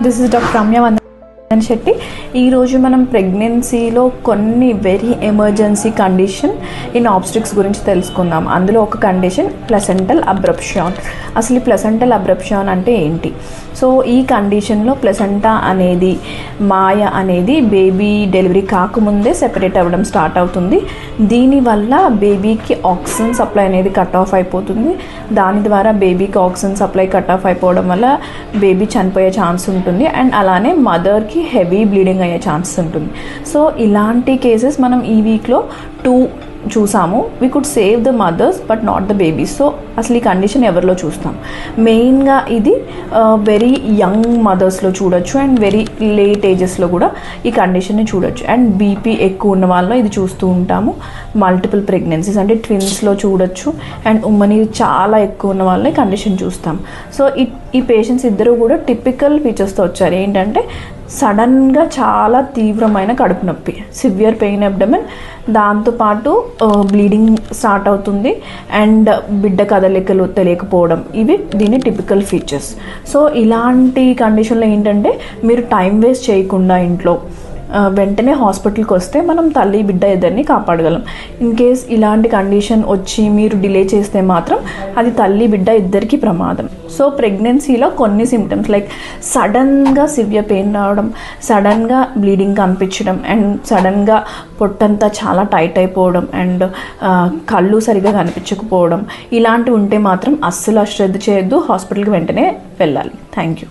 This is doctor Ramya Van Dhan Shetty. ఈరోజు మనం ప్రెగ్నెన్సీలో కొన్ని very emergency condition in obstetrics గురించి తెలుసుకుందాం. అందులో ఒక కండిషన్ ప్లసెంటల్ అబ్రప్షన్. అసలు ఈ ప్లసెంటల్ అబ్రప్షన్ అంటే ఏంటి? సో ఈ కండిషన్లో ప్లసెంటా అనేది మాయ అనేది బేబీ డెలివరీ కాకముందే సెపరేట్ అవ్వడం స్టార్ట్ అవుతుంది. దీనివల్ల బేబీకి ఆక్సిజన్ సప్లై అనేది కట్ ఆఫ్ అయిపోతుంది. దాని ద్వారా బేబీకి ఆక్సిజన్ సప్లై కట్ ఆఫ్ అయిపోవడం వల్ల బేబీ చనిపోయే ఛాన్స్ ఉంటుంది. అండ్ అలానే మదర్కి హెవీ బ్లీడింగ్ అయ్యే ఛాన్సెస్ ఉంటుంది. సో ఇలాంటి కేసెస్ మనం ఈ వీక్లో 2 చూసాము. We could save the mothers but not the babies. So అసలు ఈ కండిషన్ ఎవరిలో చూస్తాం? మెయిన్గా ఇది వెరీ యంగ్ మదర్స్లో చూడొచ్చు అండ్ వెరీ లేట్ ఏజెస్లో కూడా ఈ కండిషన్ని చూడొచ్చు. అండ్ బీపీ ఎక్కువ ఉన్న వాళ్ళలో ఇది చూస్తూ ఉంటాము. మల్టిపుల్ ప్రెగ్నెన్సీస్ అంటే ట్విన్స్లో చూడొచ్చు. అండ్ ఉమ్మని చాలా ఎక్కువ ఉన్న వాళ్ళని కండిషన్ చూస్తాం. సో ఈ పేషెంట్స్ ఇద్దరు కూడా టిపికల్ ఫీచర్స్తో వచ్చారు. ఏంటంటే సడన్గా చాలా తీవ్రమైన కడుపు నొప్పి, సివియర్ పెయిన్ అబ్డమెన్, దాంతోపాటు బ్లీడింగ్ స్టార్ట్ అవుతుంది అండ్ బిడ్డ కదలికలు తెలియకపోవడం, ఇవి దీని టిపికల్ ఫీచర్స్. సో ఇలాంటి కండిషన్లో ఏంటంటే మీరు టైం వేస్ట్ చేయకుండా ఇంట్లో వెంటనే హాస్పిటల్కి వస్తే మనం తల్లి బిడ్డ ఇద్దరిని కాపాడగలం. ఇన్ కేస్ ఇలాంటి కండిషన్ వచ్చి మీరు డిలే చేస్తే మాత్రం అది తల్లి బిడ్డ ఇద్దరికి ప్రమాదం. సో ప్రెగ్నెన్సీలో కొన్ని సిమ్టమ్స్ లైక్ సడన్గా సివియర్ పెయిన్ రావడం, సడన్గా బ్లీడింగ్ కనిపించడం అండ్ సడన్గా పొట్టంతా చాలా టైట్ అయిపోవడం అండ్ కళ్ళు సరిగా కనిపించకపోవడం, ఇలాంటివి ఉంటే మాత్రం అస్సలు అశ్రద్ధ చేయొద్దు, హాస్పిటల్కి వెంటనే వెళ్ళాలి. Thank you.